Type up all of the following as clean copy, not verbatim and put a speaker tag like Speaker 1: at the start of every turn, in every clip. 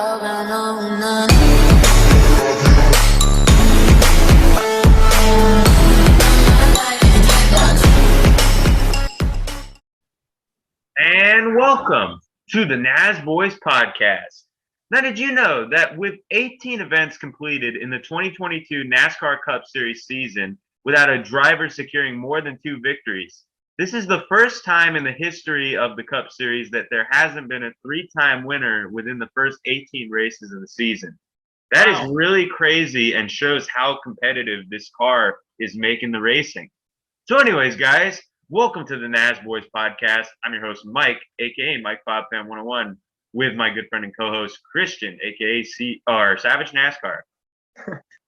Speaker 1: And welcome to the Nasboys podcast. Now, did you know that with 18 events completed in the 2022 NASCAR Cup Series season without a driver securing more than 2 victories, this is the first time in the history of the Cup Series that there hasn't been a 3-time winner within the first 18 races of the season. That is really crazy and shows how competitive this car is making the racing. So anyways, guys, welcome to the Nasboys podcast. I'm your host, Mike, a.k.a. Mike Fan 101, with my good friend and co-host, Christian, a.k.a. Savage NASCAR.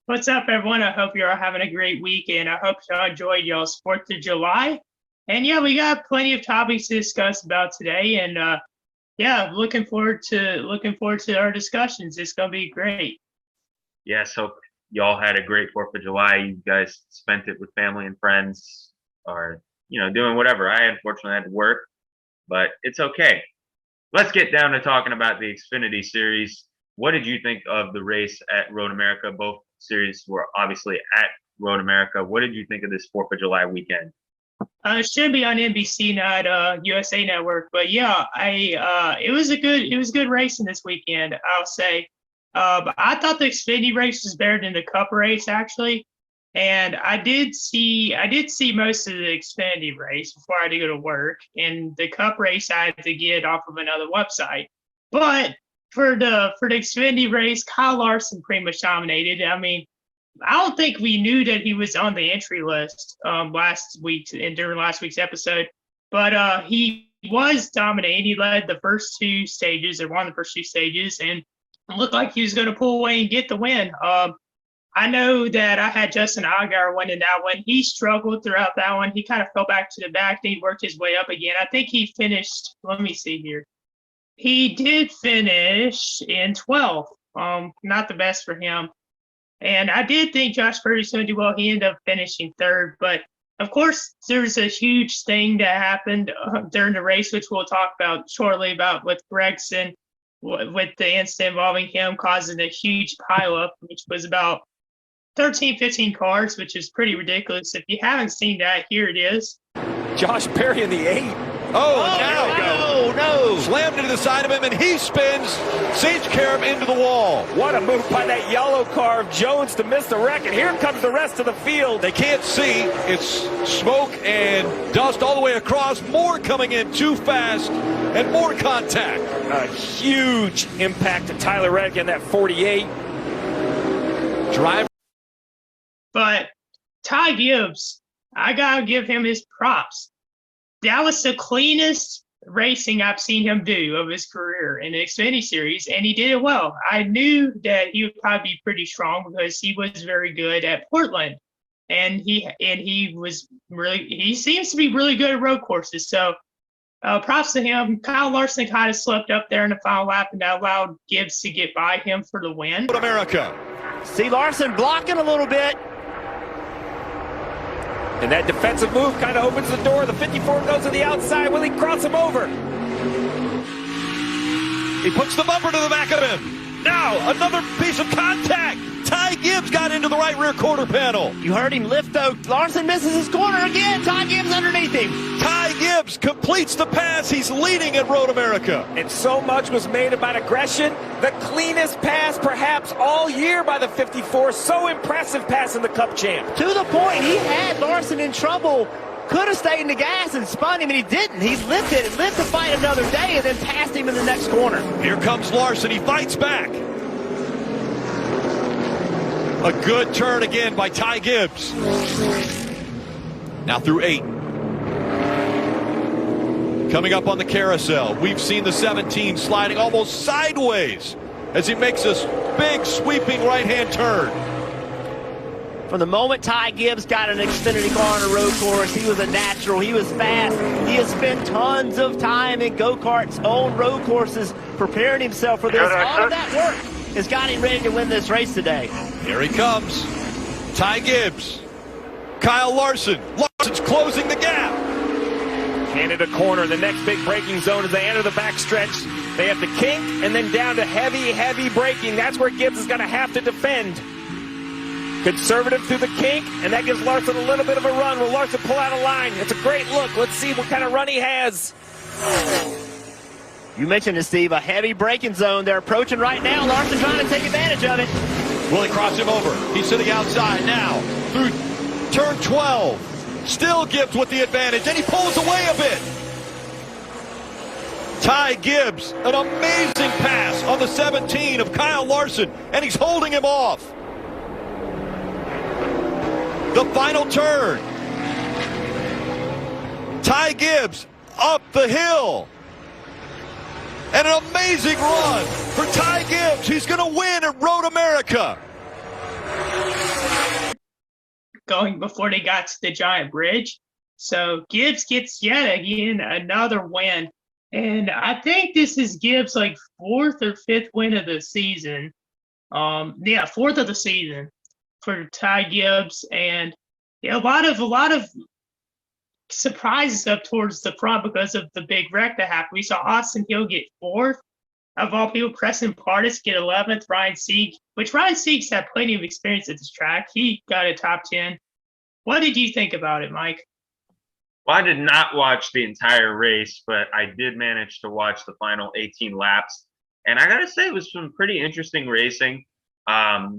Speaker 2: What's up, everyone? I hope you're all having a great weekend. I hope y'all enjoyed y'all's 4th of July. And yeah, we got plenty of topics to discuss about today. And looking forward to our discussions. It's going to be great.
Speaker 1: Yes, hope y'all had a great 4th of July. You guys spent it with family and friends, or doing whatever. I unfortunately had to work, but it's okay. Let's get down to talking about the Xfinity Series. What did you think of the race at Road America? Both series were obviously at Road America. What did you think of this 4th of July weekend?
Speaker 2: It should be on NBC, not USA Network. But yeah, it was a good racing this weekend, I'll say. But I thought the Xfinity race was better than the Cup race, actually. And I did see most of the Xfinity race before I had to go to work. And the Cup race I had to get off of another website. But for the Xfinity race, Kyle Larson pretty much dominated. I mean, I don't think we knew that he was on the entry list during last week's episode. But he was dominating. He led the first 2 stages, or one of the first 2 stages, and it looked like he was going to pull away and get the win. I know that I had Justin Allgaier winning that one. He struggled throughout that one. He kind of fell back to the back. Then he worked his way up again. I think he finished, let me see here. He did finish in 12th. Not the best for him. And I did think Josh Purdy's going to do well. He ended up finishing 3rd. But, of course, there was a huge thing that happened during the race, which we'll talk about shortly, about with Gregson, with the incident involving him causing a huge pileup, which was about 13, 15 cars, which is pretty ridiculous. If you haven't seen that, here it is.
Speaker 3: Josh Perry in the 8. No. Slammed into the side of him, and he spins. Sage Karam into the wall.
Speaker 4: What a move by that yellow car of Jones to miss the wreck, and here comes the rest of the field.
Speaker 3: They can't see. It's smoke and dust all the way across. More coming in too fast, and more contact.
Speaker 4: A huge impact to Tyler Reddick in that 48.
Speaker 3: Driver.
Speaker 2: But Ty Gibbs, I got to give him his props. That was the cleanest racing I've seen him do of his career in the Xfinity Series, and he did it well. I knew that he would probably be pretty strong because he was very good at Portland, and he seems to be really good at road courses. So props to him. Kyle Larson kind of slipped up there in the final lap, and that allowed Gibbs to get by him for the win.
Speaker 3: America.
Speaker 4: See Larson blocking a little bit. And that defensive move kind of opens the door. The 54 goes to the outside. Will he cross him over?
Speaker 3: He puts the bumper to the back of him. Now, another piece of contact. Ty Gibbs got into the right rear quarter panel.
Speaker 4: You heard him lift, though. Larson misses his corner again. Ty Gibbs underneath him.
Speaker 3: Ty Gibbs completes the pass. He's leading at Road America.
Speaker 4: And so much was made about aggression. The cleanest pass perhaps all year by the 54. So impressive pass in the Cup champ.
Speaker 5: To the point he had Larson in trouble. Could have stayed in the gas and spun him, and he didn't. He lived to fight another day and then passed him in the next corner.
Speaker 3: Here comes Larson. He fights back. A good turn again by Ty Gibbs. Now through 8. Coming up on the carousel, we've seen the 17 sliding almost sideways as he makes this big sweeping right-hand turn.
Speaker 5: From the moment Ty Gibbs got an Xfinity car on a road course, he was a natural. He was fast. He has spent tons of time in go-karts, on road courses, preparing himself for this. All of that work has got him ready to win this race today.
Speaker 3: Here he comes. Ty Gibbs. Kyle Larson. Larson's closing the gap.
Speaker 4: Canada corner, the next big braking zone as they enter the backstretch. They have the kink and then down to heavy, heavy braking. That's where Gibbs is going to have to defend. Conservative through the kink, and that gives Larson a little bit of a run. Will Larson pull out a line? It's a great look. Let's see what kind of run he has.
Speaker 5: You mentioned it, Steve, a heavy braking zone. They're approaching right now. Larson trying to take advantage of it.
Speaker 3: Will he cross him over? He's to the outside now through turn 12. Still Gibbs with the advantage, and he pulls away a bit. Ty Gibbs, an amazing pass on the 17 of Kyle Larson, and he's holding him off. The final turn. Ty Gibbs up the hill. And an amazing run for Ty Gibbs. He's going to win at Road America.
Speaker 2: Going before they got to the giant bridge. So Gibbs gets yet again another win. And I think this is Gibbs' like fourth or fifth win of the season. Fourth of the season for Ty Gibbs, and a lot of surprises up towards the front because of the big wreck that happened. We saw Austin Hill get fourth, of all people. Preston Pardis get 11th. Ryan Sieg's had plenty of experience at this track. He got a top 10. What did you think about it, Mike?
Speaker 1: Well, I did not watch the entire race, but I did manage to watch the final 18 laps. And I got to say, it was some pretty interesting racing.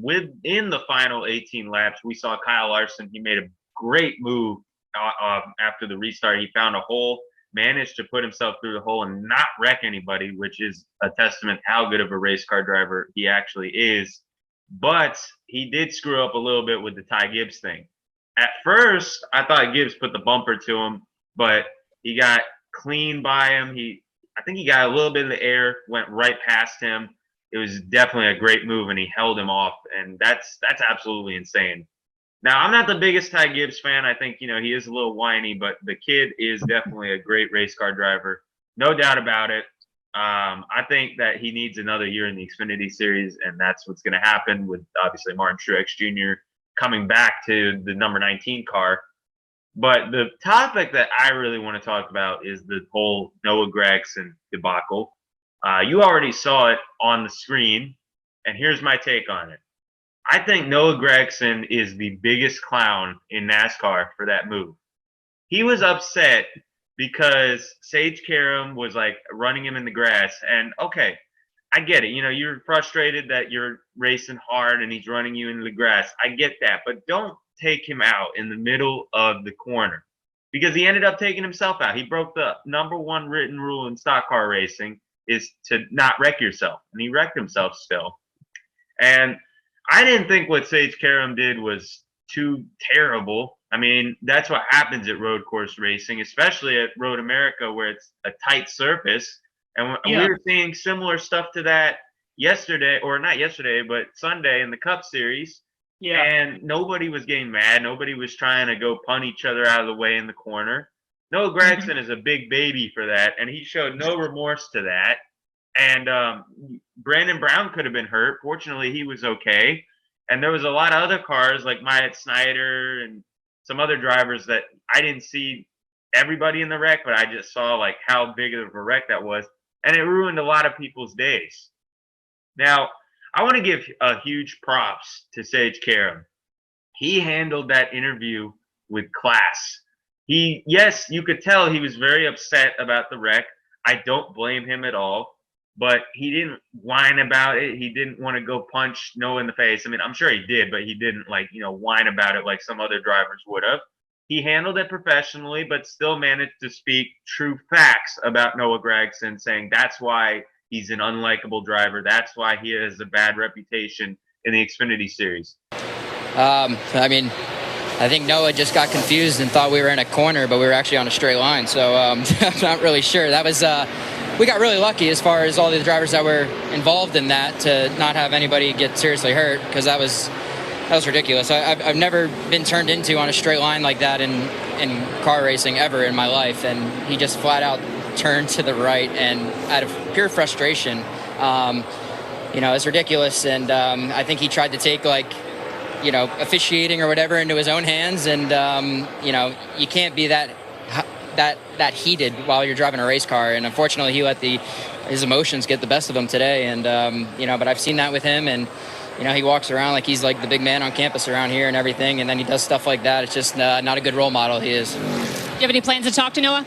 Speaker 1: Within the final 18 laps, we saw Kyle Larson. He made a great move after the restart. He found a hole, managed to put himself through the hole and not wreck anybody, which is a testament how good of a race car driver he actually is. But he did screw up a little bit with the Ty Gibbs thing. At first, I thought Gibbs put the bumper to him, but he got clean by him. I think he got a little bit of the air, went right past him. It was definitely a great move, and he held him off, and that's absolutely insane. Now, I'm not the biggest Ty Gibbs fan. I think, he is a little whiny, but the kid is definitely a great race car driver. No doubt about it. I think that he needs another year in the Xfinity Series, and that's what's going to happen with, obviously, Martin Truex Jr. coming back to the number 19 car. But the topic that I really want to talk about is the whole Noah Gragson debacle. You already saw it on the screen, and here's my take on it. I think Noah Gragson is the biggest clown in NASCAR for that move. He was upset because Sage Karam was like running him in the grass. And okay, I get it. You're frustrated that you're racing hard and he's running you into the grass. I get that, but don't take him out in the middle of the corner, because he ended up taking himself out. He broke the number one written rule in stock car racing, is to not wreck yourself. And he wrecked himself still. And I didn't think what Sage Karam did was too terrible. I mean, that's what happens at road course racing, especially at Road America, where it's a tight surface. And we were seeing similar stuff to that yesterday, or not yesterday, but Sunday in the Cup Series. Yeah. And nobody was getting mad. Nobody was trying to go punt each other out of the way in the corner. Noah Gragson is a big baby for that, and he showed no remorse to that. And Brandon Brown could have been hurt. Fortunately, he was okay. And there was a lot of other cars like Myatt Snyder and some other drivers that I didn't see everybody in the wreck, but I just saw like how big of a wreck that was. And it ruined a lot of people's days. Now, I want to give a huge props to Sage Karam. He handled that interview with class. Yes, you could tell he was very upset about the wreck. I don't blame him at all, but he didn't whine about it. He didn't want to go punch Noah in the face. I mean, I'm sure he did, but he didn't whine about it like some other drivers would have. He handled it professionally, but still managed to speak true facts about Noah Gragson, saying that's why he's an unlikable driver. That's why he has a bad reputation in the Xfinity Series.
Speaker 6: I think Noah just got confused and thought we were in a corner, but we were actually on a straight line. So I'm not really sure. That was we got really lucky as far as all the drivers that were involved in that to not have anybody get seriously hurt, because that was ridiculous. I've never been turned into on a straight line like that in car racing ever in my life, and he just flat out turned to the right, and out of pure frustration, it's ridiculous. And I think he tried to take officiating or whatever into his own hands, and you can't be that that heated while you're driving a race car. And unfortunately, he let his emotions get the best of him today. And but I've seen that with him, and he walks around like he's like the big man on campus around here and everything, and then he does stuff like that. It's just not a good role model. He is.
Speaker 7: Do you have any plans to talk to Noah?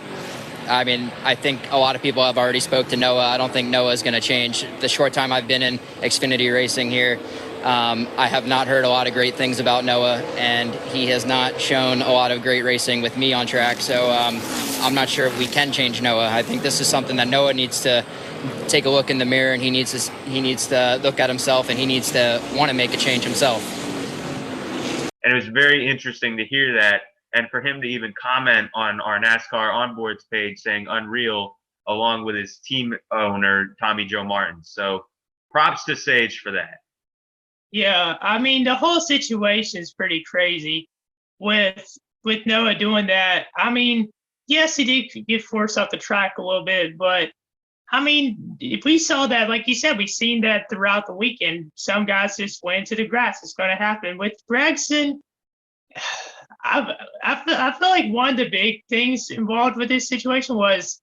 Speaker 6: I mean, I think a lot of people have already spoke to Noah. I don't think Noah is going to change. The short time I've been in Xfinity racing here, I have not heard a lot of great things about Noah, and he has not shown a lot of great racing with me on track. So I'm not sure if we can change Noah. I think this is something that Noah needs to take a look in the mirror, and he needs to look at himself, and he needs to want to make a change himself.
Speaker 1: And it was very interesting to hear that, and for him to even comment on our NASCAR onboards page saying unreal, along with his team owner, Tommy Joe Martin. So props to Sage for that.
Speaker 2: Yeah, I mean, the whole situation is pretty crazy with Noah doing that. I mean, yes, he did get forced off the track a little bit, but I mean, if we saw that, like you said, we've seen that throughout the weekend. Some guys just went into the grass. It's going to happen. With Gregson, I feel like one of the big things involved with this situation was,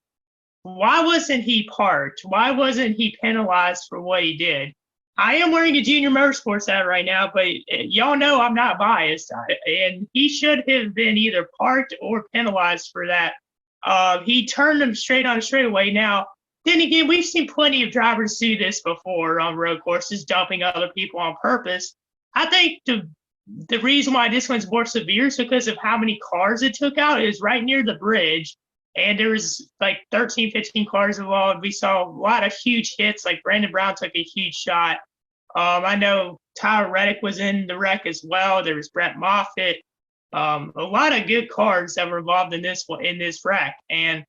Speaker 2: why wasn't he parked? Why wasn't he penalized for what he did? I am wearing a Junior Motorsports hat right now, but y'all know I'm not biased, and he should have been either parked or penalized for that. He turned him straight on a straightaway. Now, then again, we've seen plenty of drivers do this before on road courses, dumping other people on purpose. I think the reason why this one's more severe is because of how many cars it took out. It was right near the bridge, and there was like 13, 15 cars involved. We saw a lot of huge hits, like Brandon Brown took a huge shot. I know Tyler Reddick was in the wreck as well. There was Brett Moffitt. A lot of good cars that were involved in this wreck. And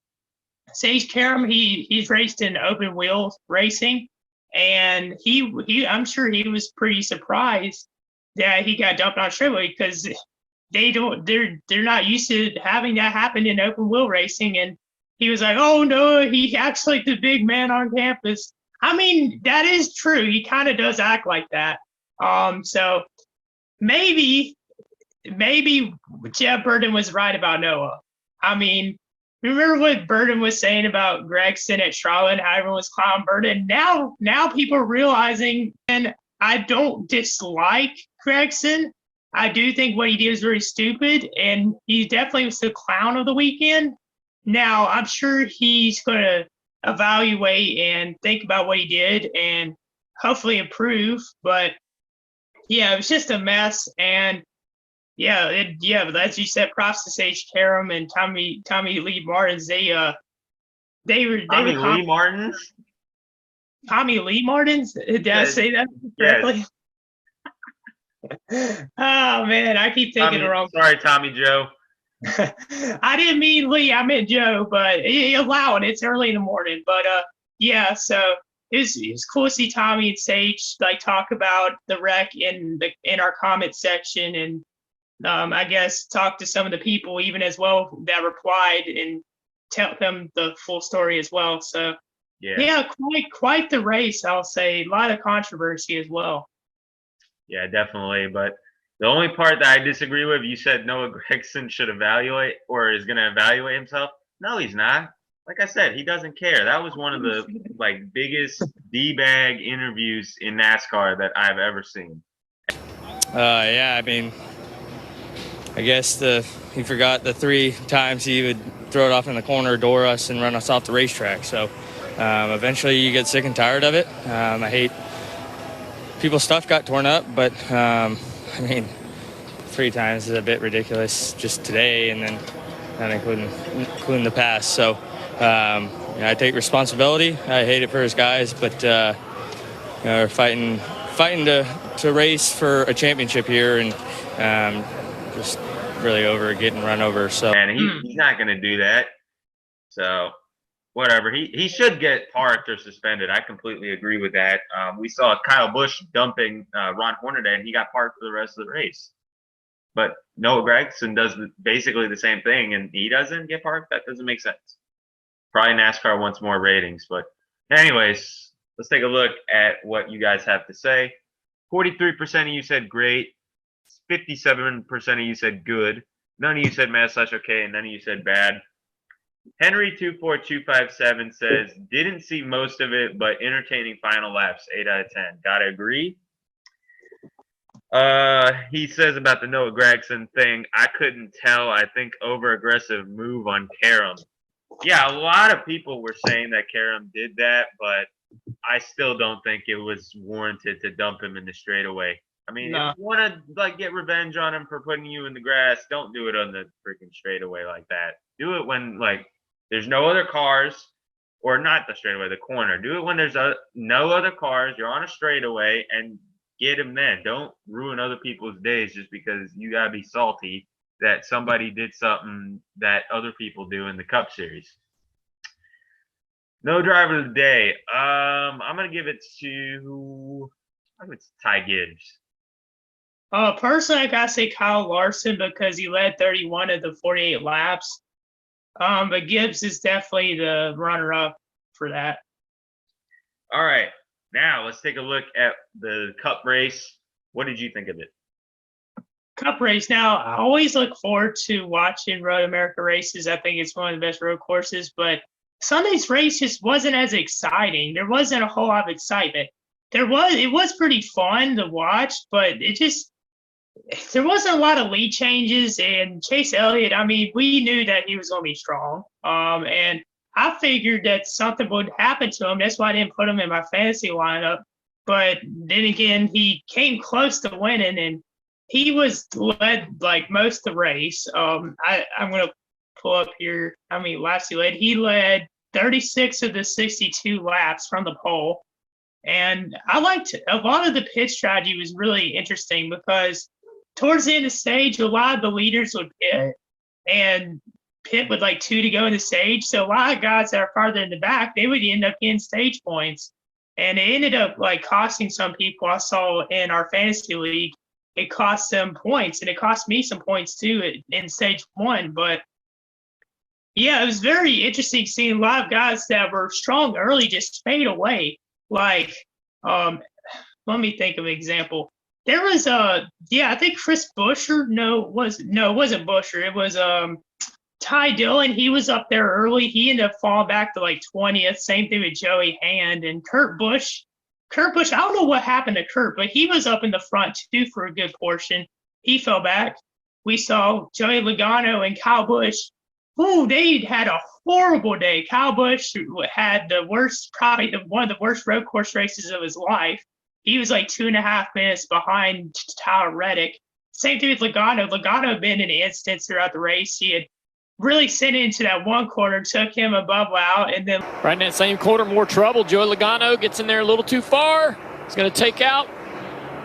Speaker 2: Sage Karam, he's raced in open wheel racing, and I'm sure he was pretty surprised that he got dumped on straightaway, because they're not used to having that happen in open wheel racing. And he was like, "Oh no, he acts like the big man on campus." I mean, that is true. He kind of does act like that. So maybe Jeff Burton was right about Noah. I mean, remember what Burton was saying about Gregson at Charlotte and how everyone was clowning Burton? Now people are realizing, and I don't dislike Gregson. I do think what he did is very stupid, and he definitely was the clown of the weekend. Now, I'm sure he's going to evaluate and think about what he did and hopefully improve. But yeah, it was just a mess. And but as you said, props to Sage Karam and Tommy Lee Martins. Tommy Lee Martins. Tommy Lee Martins? Did I say that correctly? Yes. Oh man, I keep thinking the wrong.
Speaker 1: Sorry, Tommy Joe.
Speaker 2: I didn't mean Lee, I meant Joe, but allow it. It's early in the morning. But so it's cool to see Tommy and Sage like talk about the wreck in our comment section, and I guess talk to some of the people even as well that replied and tell them the full story as well. So yeah, quite the race, I'll say. A lot of controversy as well.
Speaker 1: Yeah, definitely. But the only part that I disagree with, you said Noah Gragson should evaluate or is going to evaluate himself. No, he's not. Like I said, he doesn't care. That was one of the biggest D-bag interviews in NASCAR that I've ever seen.
Speaker 8: I mean, I guess he forgot the 3 times he would throw it off in the corner, door us, and run us off the racetrack. So eventually you get sick and tired of it. I hate people's stuff got torn up, but I mean, 3 times is a bit ridiculous just today, and then not including the past. So I take responsibility. I hate it for his guys, but we're fighting to race for a championship here, and just really over getting run over. So
Speaker 1: and he's not going to do that. So whatever. He should get parked or suspended. I completely agree with that. We saw Kyle Busch dumping Ron Hornaday, and he got parked for the rest of the race. But Noah Gragson does basically the same thing, and he doesn't get parked. That doesn't make sense. Probably NASCAR wants more ratings. But anyways, let's take a look at what you guys have to say. 43% of you said great. 57% of you said good. None of you said man, such okay, and none of you said bad. Henry24257 says, didn't see most of it, but entertaining final laps, 8 out of 10. Gotta agree. He says about the Noah Gragson thing, I couldn't tell. I think over-aggressive move on Karam. Yeah, a lot of people were saying that Karam did that, but I still don't think it was warranted to dump him in the straightaway. I mean,
Speaker 2: No.
Speaker 1: if you want to get revenge on him for putting you in the grass, don't do it on the freaking straightaway like that. Do it when there's no other cars, or not the straightaway, the corner. Do it when there's no other cars. You're on a straightaway and get him then. Don't ruin other people's days just because you gotta be salty that somebody did something that other people do in the Cup Series. No driver of the day. I'm gonna give it to Ty Gibbs.
Speaker 2: Personally, I gotta say Kyle Larson because he led 31 of the 48 laps. But Gibbs is definitely the runner-up for that.
Speaker 1: All right, now let's take a look at the Cup race. What did you think of it?
Speaker 2: Cup race. Now, I always look forward to watching Road America races. I think it's one of the best road courses, but Sunday's race just wasn't as exciting. There wasn't a whole lot of excitement. It was pretty fun to watch, but there wasn't a lot of lead changes. And Chase Elliott, I mean, we knew that he was going to be strong. And I figured that something would happen to him. That's why I didn't put him in my fantasy lineup. But then again, he came close to winning, and he was led most of the race. I'm going to pull up here how many laps he led. He led 36 of the 62 laps from the pole. And I liked it. A lot of the pit strategy was really interesting because towards the end of the stage, a lot of the leaders would pit and pit with 2 to go in the stage. So a lot of guys that are farther in the back, they would end up getting stage points. And it ended up costing some people. I saw in our fantasy league, it cost them points, and it cost me some points too in stage 1. But yeah, it was very interesting seeing a lot of guys that were strong early just fade away. Let me think of an example. There was I think Chris Buescher. It wasn't Buescher. It was Ty Dillon. He was up there early. He ended up falling back to 20th. Same thing with Joey Hand and Kurt Busch. I don't know what happened to Kurt, but he was up in the front too for a good portion. He fell back. We saw Joey Logano and Kyle Busch. Ooh, they had a horrible day. Kyle Busch had probably one of the worst road course races of his life. He was 2.5 minutes behind Tyler Reddick. Same thing with Logano. Logano had been in instance throughout the race. He had really sent into that one corner, took him above out, and then
Speaker 9: right in that same corner, more trouble. Joey Logano gets in there a little too far. He's going to take out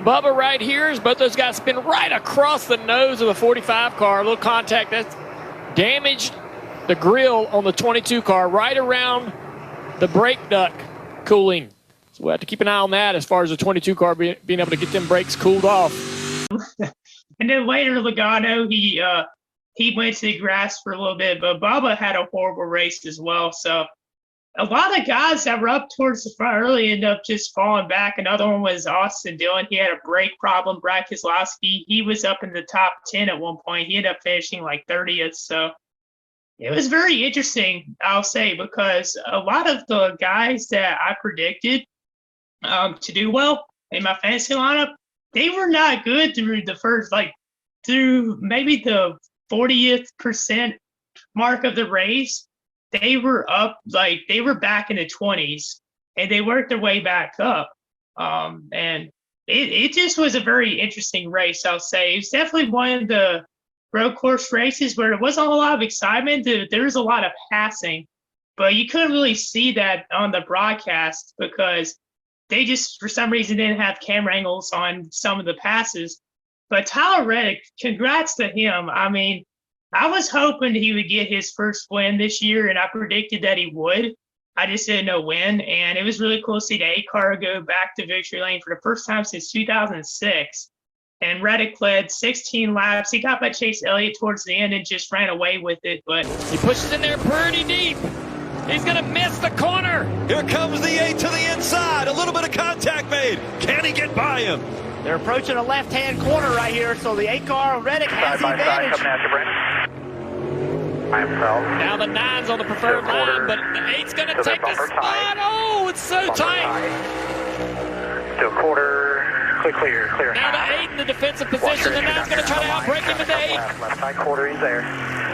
Speaker 9: Bubba right here as both those guys spin right across the nose of the 45 car. A little contact that's damaged the grill on the 22 car right around the brake duct cooling. So we'll have to keep an eye on that as far as the 22 car being able to get them brakes cooled off.
Speaker 2: And then later, Logano, he went to the grass for a little bit, but Bubba had a horrible race as well. So a lot of guys that were up towards the front early ended up just falling back. Another one was Austin Dillon. He had a brake problem. Brad Keselowski, he was up in the top 10 at one point. He ended up finishing 30th. So it was very interesting, I'll say, because a lot of the guys that I predicted to do well in my fantasy lineup, they were not good through the first, through maybe the 40th percent mark of the race. They were up, they were back in the 20s, and they worked their way back up. And it just was a very interesting race, I'll say. It's definitely one of the road course races where there wasn't a lot of excitement. There was a lot of passing, but you couldn't really see that on the broadcast because they just, for some reason, didn't have camera angles on some of the passes. But Tyler Reddick, congrats to him. I mean, I was hoping he would get his first win this year, and I predicted that he would. I just didn't know when, and it was really cool to see the 8-car go back to victory lane for the first time since 2006. And Reddick led 16 laps. He got by Chase Elliott towards the end and just ran away with it. But
Speaker 9: he pushes in there pretty deep. He's going to miss the corner.
Speaker 3: Here comes the 8 to the inside. A little bit of contact made. Can he get by him?
Speaker 5: They're approaching a left-hand corner right here, so the 8-car Reddick has the advantage.
Speaker 9: Now the 9's on the preferred line, but the 8's going to take the spot. Oh, it's so tight.
Speaker 10: To a quarter, clear.
Speaker 9: Now the 8 in the defensive position. The 9's going to try to outbreak him in the 8.
Speaker 10: Left side quarter, he's there.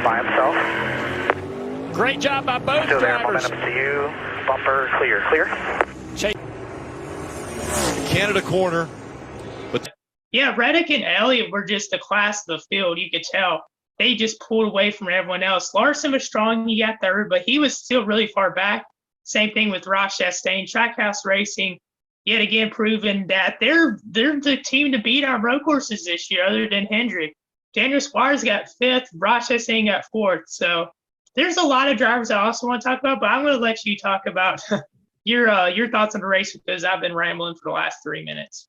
Speaker 10: By himself.
Speaker 9: Great job by both
Speaker 10: Still there,
Speaker 9: drivers.
Speaker 10: momentum to you. Bumper, clear.
Speaker 3: Canada corner.
Speaker 2: Yeah, Reddick and Elliott were just the class of the field. You could tell they just pulled away from everyone else. Larson was strong. He got third, but he was still really far back. Same thing with Ross Chastain. Trackhouse Racing, yet again, proven that they're the team to beat on road courses this year, other than Hendrick. Daniel Squires got 5th. Ross Chastain got 4th. So there's a lot of drivers I also want to talk about, but I'm going to let you talk about your thoughts on the race because I've been rambling for the last 3 minutes.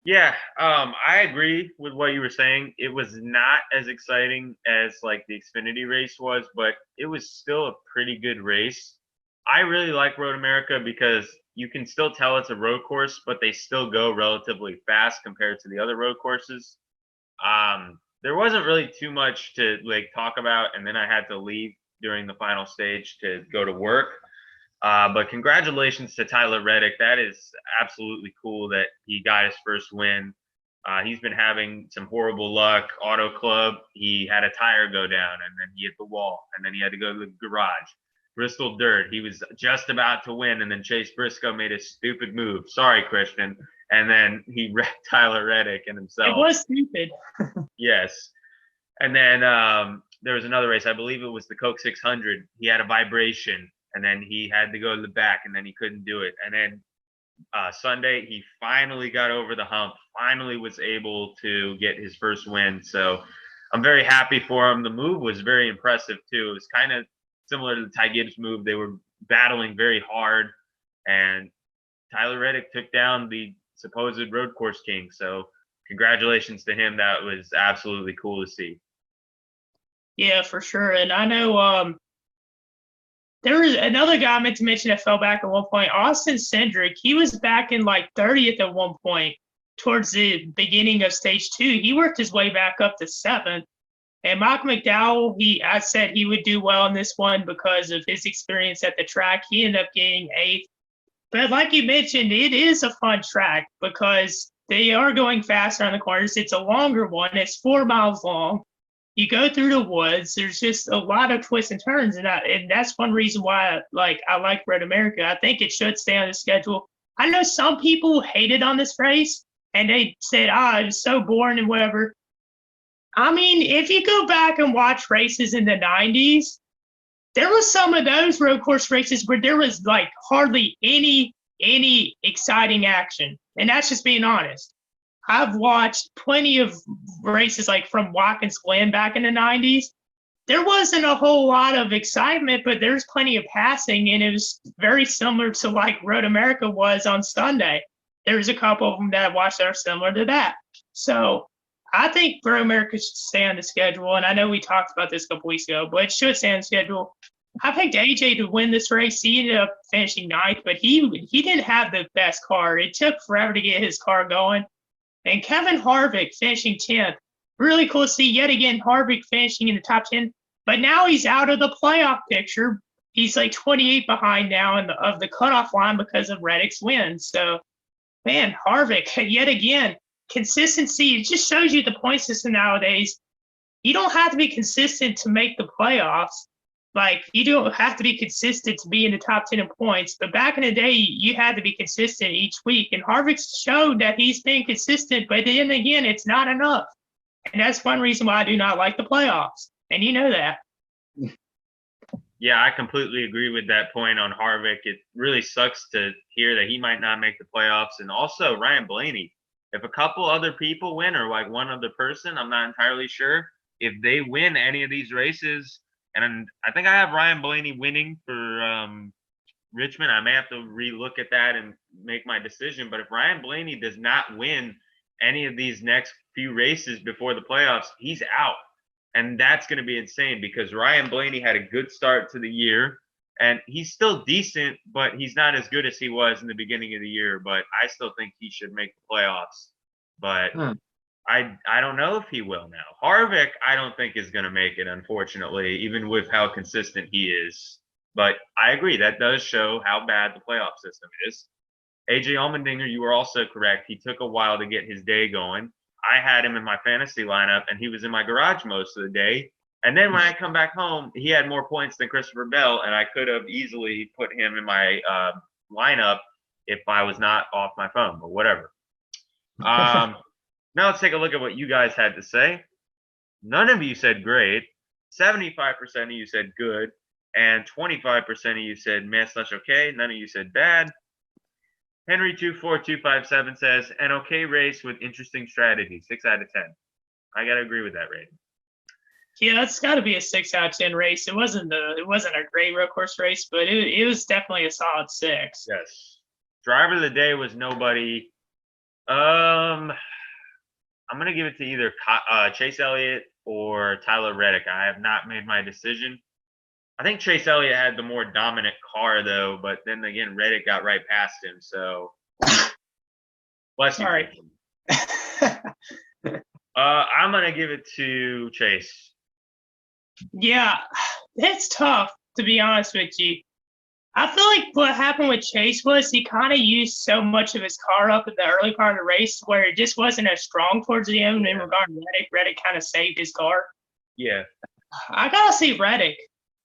Speaker 1: Yeah, I agree with what you were saying. It was not as exciting as like the Xfinity race was, but it was still a pretty good race. I really like Road America because you can still tell it's a road course, but they still go relatively fast compared to the other road courses. There wasn't really too much to like talk about, and then I had to leave during the final stage to go to work. But congratulations to Tyler Reddick. That is absolutely cool that he got his first win. He's been having some horrible luck. Auto Club, he had a tire go down, and then he hit the wall, and then he had to go to the garage. Bristol Dirt, he was just about to win, and then Chase Briscoe made a stupid move. Sorry, Christian. And then he wrecked Tyler Reddick and himself.
Speaker 2: It was stupid.
Speaker 1: Yes. And then there was another race. I believe it was the Coke 600. He had a vibration. And then he had to go to the back, and then he couldn't do it. And then Sunday, he finally got over the hump, finally was able to get his first win. So I'm very happy for him. The move was very impressive, too. It was kind of similar to the Ty Gibbs move. They were battling very hard, and Tyler Reddick took down the supposed road course king. So congratulations to him. That was absolutely cool to see.
Speaker 2: Yeah, for sure. And I know there was another guy I meant to mention that fell back at one point, Austin Cindric. He was back in like 30th at one point towards the beginning of stage 2. He worked his way back up to 7th. And Mike McDowell, I said he would do well in this one because of his experience at the track. He ended up getting 8th. But like you mentioned, it is a fun track because they are going faster on the corners. It's a longer one. It's 4 miles long. You go through the woods. There's just a lot of twists and turns, and that's one reason why I like Road America. I think it should stay on the schedule. I know some people hated on this race, and they said, it was so boring and whatever. I mean, if you go back and watch races in the 90s, there was some of those road course races where there was like hardly any exciting action, and that's just being honest. I've watched plenty of races like from Watkins Glen back in the 90s. There wasn't a whole lot of excitement, but there's plenty of passing, and it was very similar to like Road America was on Sunday. There's a couple of them that I watched that are similar to that. So I think Road America should stay on the schedule, and I know we talked about this a couple weeks ago, but it should stay on the schedule. I picked AJ to win this race. He ended up finishing 9th, but he didn't have the best car. It took forever to get his car going. And Kevin Harvick finishing 10th. Really cool to see yet again Harvick finishing in the top 10. But now he's out of the playoff picture. He's like 28 behind now of the cutoff line because of Reddick's win. So, man, Harvick, yet again, consistency. It just shows you the point system nowadays. You don't have to be consistent to make the playoffs. Like, you don't have to be consistent to be in the top 10 in points. But back in the day, you had to be consistent each week. And Harvick showed that he's been consistent. But then again, it's not enough. And that's one reason why I do not like the playoffs. And you know that.
Speaker 1: Yeah, I completely agree with that point on Harvick. It really sucks to hear that he might not make the playoffs. And also Ryan Blaney. If a couple other people win, or like one other person, I'm not entirely sure. If they win any of these races, and I think I have Ryan Blaney winning for Richmond. I may have to relook at that and make my decision. But if Ryan Blaney does not win any of these next few races before the playoffs, he's out. And that's going to be insane because Ryan Blaney had a good start to the year. And he's still decent, but he's not as good as he was in the beginning of the year. But I still think he should make the playoffs. But I don't know if he will now. Harvick, I don't think is going to make it, unfortunately, even with how consistent he is. But I agree, that does show how bad the playoff system is. AJ Allmendinger, you were also correct. He took a while to get his day going. I had him in my fantasy lineup, and he was in my garage most of the day. And then when I come back home, he had more points than Christopher Bell, and I could have easily put him in my lineup if I was not off my phone, but whatever. Now let's take a look at what you guys had to say. None of you said great. 75% of you said good, and 25% of you said meh/okay. None of you said bad. Henry24257 says, an okay race with interesting strategy, 6 out of 10. I gotta agree with that rating.
Speaker 2: Yeah, it's got to be a 6 out of 10 race. It wasn't a great road course race, but it was definitely a solid 6.
Speaker 1: Yes. Driver of the day was nobody. I'm gonna give it to either Chase Elliott or Tyler Reddick. I have not made my decision. I think Chase Elliott had the more dominant car, though, but then again, Reddick got right past him. So, bless you.
Speaker 2: Sorry.
Speaker 1: I'm gonna give it to Chase.
Speaker 2: Yeah, it's tough, to be honest with you. I feel like what happened with Chase was he kind of used so much of his car up in the early part of the race where it just wasn't as strong towards the end in regard to Reddick. Reddick kind of saved his car.
Speaker 1: Yeah.
Speaker 2: I gotta see Reddick,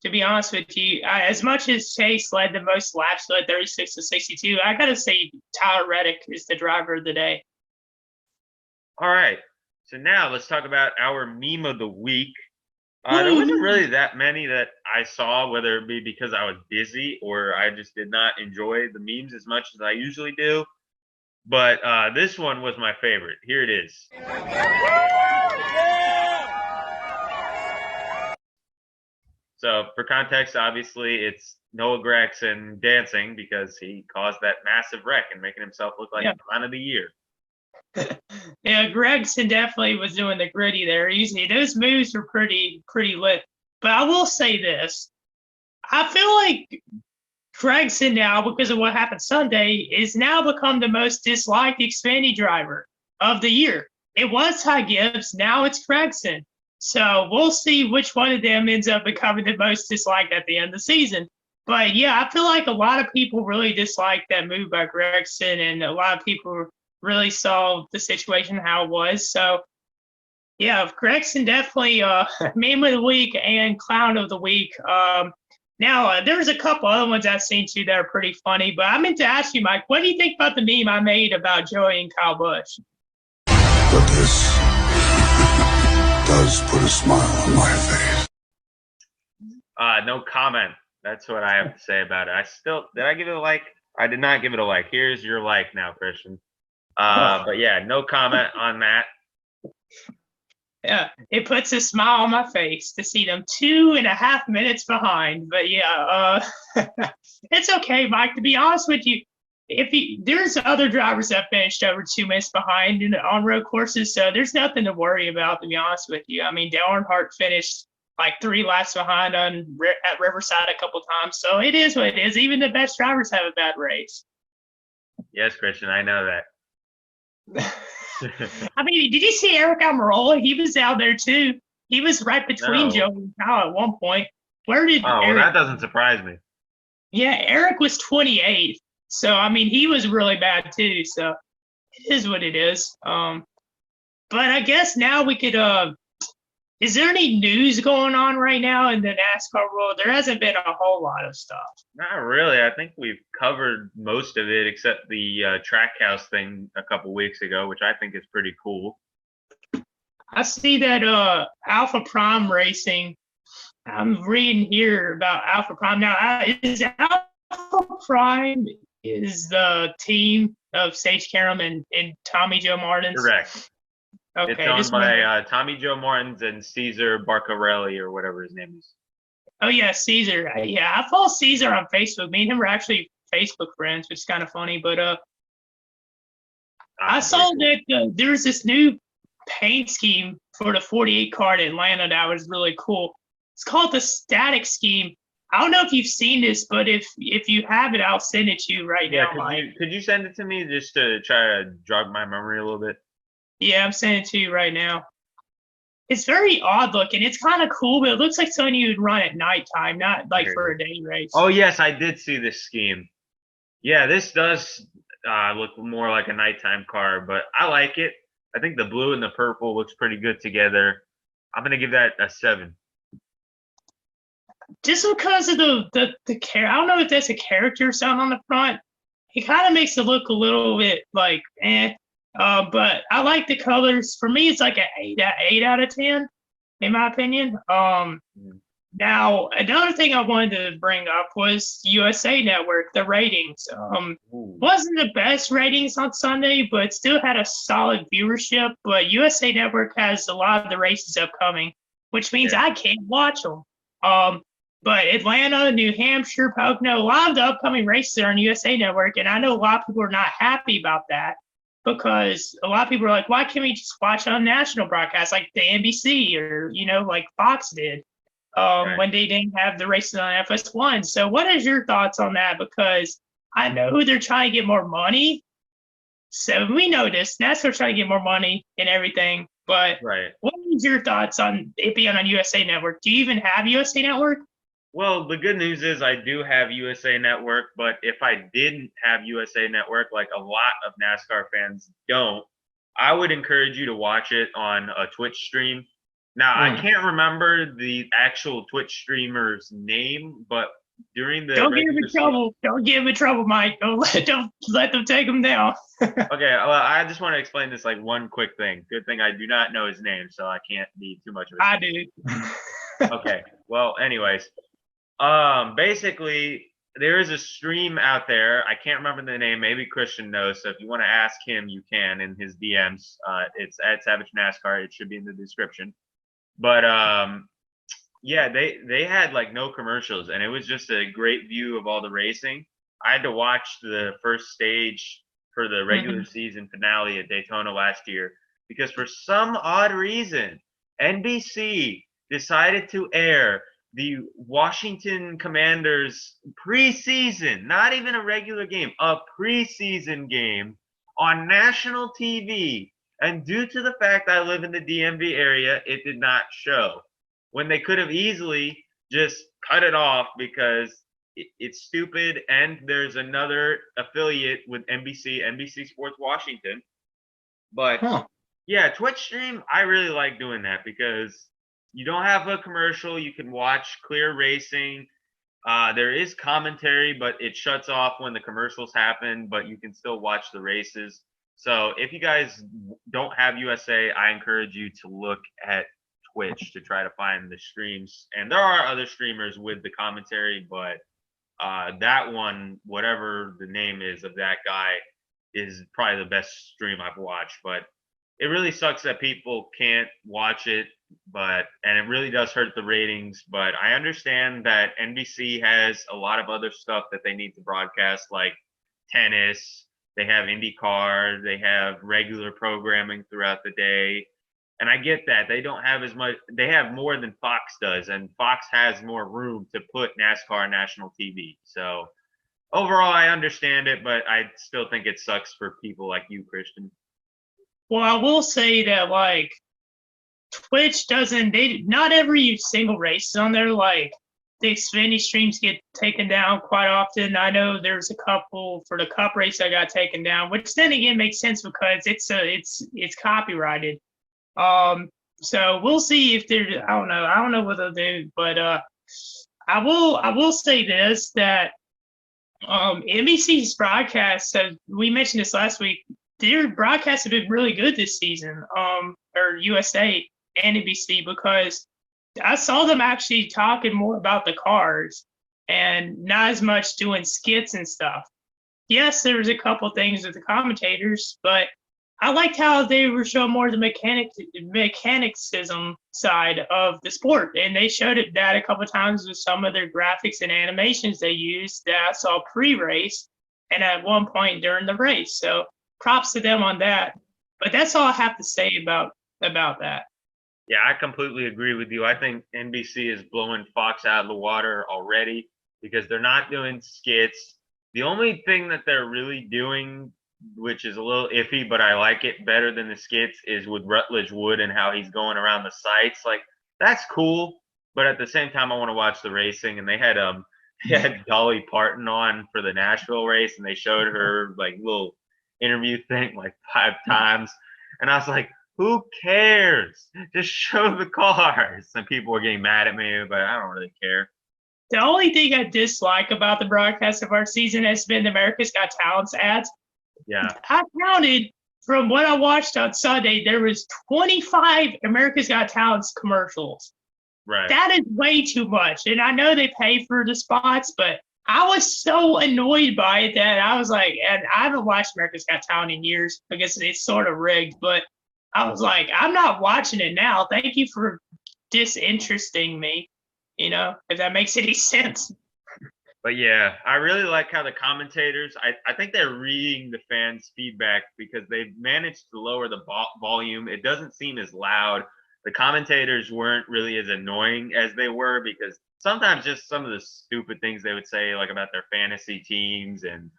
Speaker 2: to be honest with you. As much as Chase led the most laps, led 36 to 62, I gotta say Tyler Reddick is the driver of the day.
Speaker 1: All right. So now let's talk about our meme of the week. There wasn't really that many that I saw, whether it be because I was busy or I just did not enjoy the memes as much as I usually do. But this one was my favorite. Here it is. So for context, obviously, it's Noah Gragson dancing because he caused that massive wreck and making himself look like the man of the year.
Speaker 2: Yeah, Gregson definitely was doing the gritty there. Those moves were pretty lit. But I will say this. I feel like Gregson now, because of what happened Sunday, is now become the most disliked Xfinity driver of the year. It was Ty Gibbs. Now it's Gregson. So we'll see which one of them ends up becoming the most disliked at the end of the season. But, yeah, I feel like a lot of people really disliked that move by Gregson, and a lot of people really saw the situation how it was. So, yeah, Gregson definitely meme of the week and clown of the week. Now, there's a couple other ones I've seen too that are pretty funny, but I meant to ask you, Mike, what do you think about the meme I made about Joey and Kyle Busch?
Speaker 11: But this does put a smile on my face.
Speaker 1: No comment. That's what I have to say about it. Did I give it a like? I did not give it a like. Here's your like now, Christian. But yeah, no comment on that.
Speaker 2: Yeah, it puts a smile on my face to see them 2.5 minutes behind. But yeah, it's okay, Mike. To be honest with you, there's other drivers that finished over 2 minutes behind on road courses, so there's nothing to worry about. To be honest with you, I mean, Dale Earnhardt finished like 3 laps behind at Riverside a couple times, so it is what it is. Even the best drivers have a bad race.
Speaker 1: Yes, Christian, I know that.
Speaker 2: I mean, did you see Eric Almirola? He was out there too. He was right between Joe and Kyle at one point. Eric?
Speaker 1: Well, that doesn't surprise me.
Speaker 2: Yeah, Eric was 28th. So, I mean, he was really bad too. So, it is what it is. But I guess now we could is there any news going on right now in the NASCAR world? There hasn't been a whole lot of stuff.
Speaker 1: Not really. I think we've covered most of it except the Trackhouse thing a couple weeks ago, which I think is pretty cool.
Speaker 2: I see that Alpha Prime Racing, I'm reading here about Alpha Prime. Now, is Alpha Prime is the team of Sage Karam and Tommy Joe Martins?
Speaker 1: Correct.
Speaker 2: Okay,
Speaker 1: it's owned by Tommy Joe Martins and Caesar Barcarelli or whatever his name is.
Speaker 2: Oh, yeah, Caesar. Yeah, I follow Caesar on Facebook. Me and him were actually Facebook friends, which is kind of funny. But I saw that there was this new paint scheme for the 48 car at Atlanta that was really cool. It's called the Static Scheme. I don't know if you've seen this, but if you have it, I'll send it to you right now.
Speaker 1: Could you send it to me just to try to jog my memory a little bit?
Speaker 2: Yeah, I'm sending it to you right now. It's very odd looking. It's kind of cool, but it looks like something you would run at nighttime, not like for a day race.
Speaker 1: Oh yes, I did see this scheme. Yeah, this does look more like a nighttime car, but I like it. I think the blue and the purple looks pretty good together. I'm gonna give that a 7.
Speaker 2: Just because of the I don't know if that's a character sound on the front. It kind of makes it look a little bit like but I like the colors. For me, it's like an 8 out of 10, in my opinion. Now another thing I wanted to bring up was USA Network, the ratings. Wasn't the best ratings on Sunday, but still had a solid viewership. But USA Network has a lot of the races upcoming, which means I can't watch them. But Atlanta, New Hampshire, Pocono, a lot of the upcoming races are on USA Network, and I know a lot of people are not happy about that because a lot of people are like, why can't we just watch on national broadcast like the NBC or, like Fox did when they didn't have the races on FS1? So what is your thoughts on that? Because I know they're trying to get more money. So we know this. NASCAR's trying to get more money and everything. But what is your thoughts on it being on USA Network? Do you even have USA Network?
Speaker 1: Well, the good news is I do have USA Network, but if I didn't have USA Network, like a lot of NASCAR fans don't, I would encourage you to watch it on a Twitch stream. Now, I can't remember the actual Twitch streamer's name, but during the
Speaker 2: Don't give him trouble. Don't give him trouble, Mike. Don't let them take him down.
Speaker 1: Okay, well, I just want to explain this like one quick thing. Good thing I do not know his name, so I can't be too much of a
Speaker 2: I do.
Speaker 1: Okay. Well, anyways, basically there is a stream out there. I can't remember the name. Maybe Christian knows. So if you want to ask him, you can in his DMs. It's at Savage NASCAR. It should be in the description. But yeah, they had like no commercials, and it was just a great view of all the racing. I had to watch the first stage for the regular season finale at Daytona last year because for some odd reason, NBC decided to air the Washington Commanders preseason, not even a regular game, a preseason game on national TV. And due to the fact I live in the DMV area, it did not show. When they could have easily just cut it off because it's stupid, and there's another affiliate with NBC Sports Washington. But yeah, Twitch stream, I really like doing that because you don't have a commercial. You can watch clear racing. There is commentary, but it shuts off when the commercials happen, but you can still watch the races. So if you guys don't have USA, I encourage you to look at Twitch to try to find the streams. And there are other streamers with the commentary, but that one, whatever the name is of that guy, is probably the best stream I've watched. But it really sucks that people can't watch it, and it really does hurt the ratings. But I understand that NBC has a lot of other stuff that they need to broadcast, like tennis. They have IndyCar. They have regular programming throughout the day. And I get that. They don't have as much. They have more than Fox does, and Fox has more room to put NASCAR on national TV. So overall, I understand it, but I still think it sucks for people like you, Christian.
Speaker 2: Well, I will say that, like, Twitch not every single race is on there. Like, the Xfinity streams get taken down quite often. I know there's a couple for the Cup race that got taken down, which then again makes sense because it's copyrighted. So we'll see if they're, I don't know what they'll do, but I will say this, that NBC's broadcasts we mentioned this last week, their broadcasts have been really good this season, or USA and NBC, because I saw them actually talking more about the cars and not as much doing skits and stuff. Yes, there was a couple things with the commentators, but I liked how they were showing more of the mechanicism side of the sport. And they showed that a couple of times with some of their graphics and animations they used that I saw pre-race and at one point during the race. So props to them on that. But that's all I have to say about that.
Speaker 1: Yeah, I completely agree with you. I think NBC is blowing Fox out of the water already because they're not doing skits. The only thing that they're really doing which is a little iffy, but I like it better than the skits, is with Rutledge Wood and how he's going around the sites. Like, that's cool, but at the same time, I want to watch the racing. And they had Dolly Parton on for the Nashville race, and they showed her like little interview thing like 5 times, and I was like, who cares? Just show the cars. And people were getting mad at me, but I don't really care.
Speaker 2: The only thing I dislike about the broadcast of our season has been the America's Got Talent ads.
Speaker 1: Yeah.
Speaker 2: I counted from what I watched on Sunday, there was 25 America's Got Talent commercials.
Speaker 1: Right.
Speaker 2: That is way too much. And I know they pay for the spots, but I was so annoyed by it that I was like, and I haven't watched America's Got Talent in years because it's sort of rigged, but I was like, I'm not watching it now. Thank you for disinteresting me, if that makes any sense.
Speaker 1: But yeah, I really like how the commentators, I think they're reading the fans' feedback because they've managed to lower the volume. It doesn't seem as loud. The commentators weren't really as annoying as they were because sometimes just some of the stupid things they would say, like about their fantasy teams and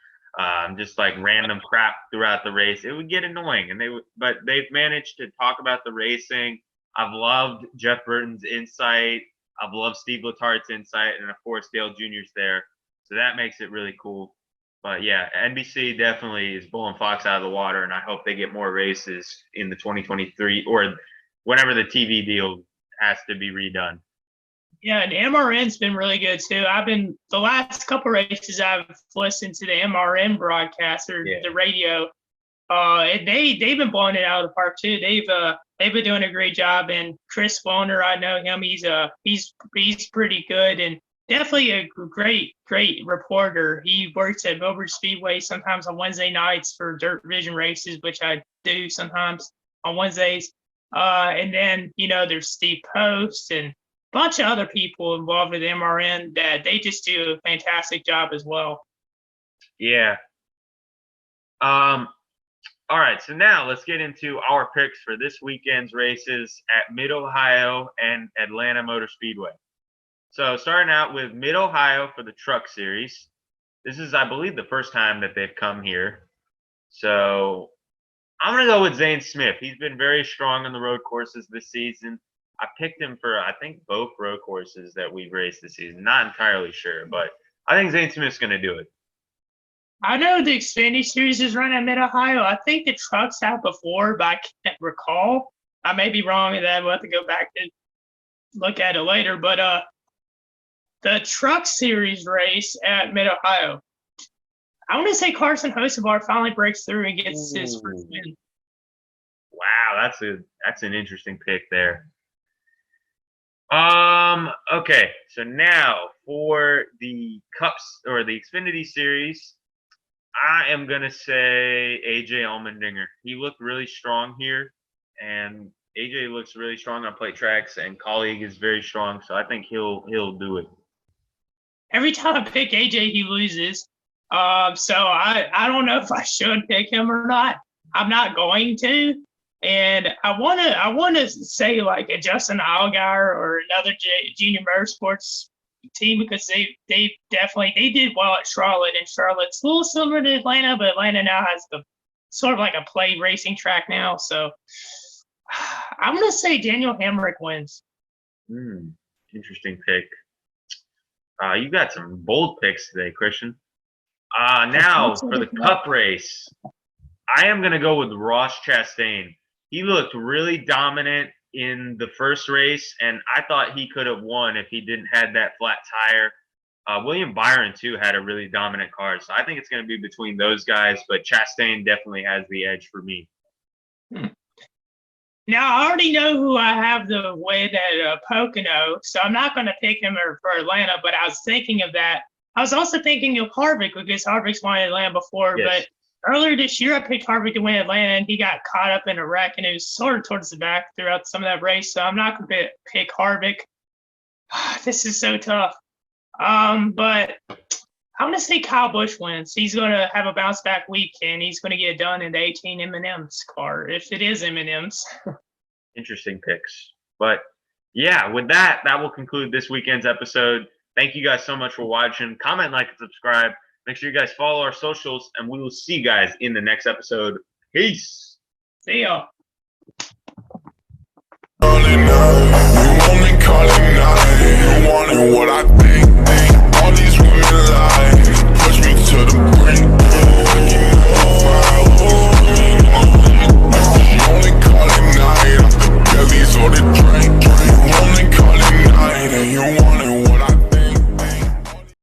Speaker 1: just like random crap throughout the race, it would get annoying. But they've managed to talk about the racing. I've loved Jeff Burton's insight. I've loved Steve Letart's insight, and of course Dale Jr.'s there. So that makes it really cool. But yeah, NBC definitely is blowing Fox out of the water, and I hope they get more races in the 2023 or whenever the TV deal has to be redone.
Speaker 2: Yeah, and MRN's been really good too. The last couple races I've listened to the MRN broadcast or the radio. And they've been blowing it out of the park too. They've been doing a great job. And Chris Wallner, I know him. He's pretty good and definitely a great reporter. He works at Millbridge Speedway sometimes on Wednesday nights for dirt vision races, which I do sometimes on Wednesdays. And then there's Steve Post and a bunch of other people involved with MRN that they just do a fantastic job as well.
Speaker 1: Yeah. All right, so now let's get into our picks for this weekend's races at Mid-Ohio and Atlanta Motor Speedway. So starting out with Mid-Ohio for the Truck Series. This is, I believe, the first time that they've come here. So I'm going to go with Zane Smith. He's been very strong on the road courses this season. I picked him for, I think, both road courses that we've raced this season. Not entirely sure, but I think Zane Smith's going to do it.
Speaker 2: I know the Xfinity Series is run at Mid-Ohio. I think the trucks have before, but I can't recall. I may be wrong in that. We'll have to go back and look at it later. But the Truck Series race at Mid-Ohio, I want to say Carson Hocevar finally breaks through and gets his first win.
Speaker 1: Wow, that's an interesting pick there. Okay, so now for the Cups or the Xfinity Series, I am gonna say AJ Allmendinger. He looked really strong here, and AJ looks really strong on plate tracks, and Colleague is very strong, so I think he'll do it.
Speaker 2: Every time I pick AJ, he loses. So I don't know if I should pick him or not. I'm not going to. And I wanna say like a Justin Allgaier or another Junior Motorsports team because they did well at Charlotte, and Charlotte's a little similar to Atlanta, but Atlanta now has the sort of like a play racing track now. So I'm gonna say Daniel Hemrick wins.
Speaker 1: Interesting pick. You got some bold picks today, Christian. Now for the Cup race, I am gonna go with Ross Chastain. He looked really dominant in the first race, and I thought he could have won if he didn't have that flat tire. William Byron, too, had a really dominant car, so I think it's going to be between those guys, but Chastain definitely has the edge for me.
Speaker 2: Now, I already know who I have the win at Pocono, so I'm not going to pick him for Atlanta, but I was thinking of that. I was also thinking of Harvick because Harvick's won Atlanta before,
Speaker 1: Yes.
Speaker 2: But earlier this year, I picked Harvick to win Atlanta, and he got caught up in a wreck, and it was sort of towards the back throughout some of that race. So I'm not going to pick Harvick. This is so tough. But I'm going to say Kyle Busch wins. He's going to have a bounce back week, and he's going to get it done in the 18 M&M's car, if it is M&M's.
Speaker 1: Interesting picks. But yeah, with that will conclude this weekend's episode. Thank you guys so much for watching. Comment, like, and subscribe. Make sure you guys follow our socials, and we will see you guys in the next episode. Peace.
Speaker 2: See y'all.
Speaker 11: You wanted what I think. All these women lie, push me to the brink. You only call it night, after Kelly's or the drink. You only call it night, and you want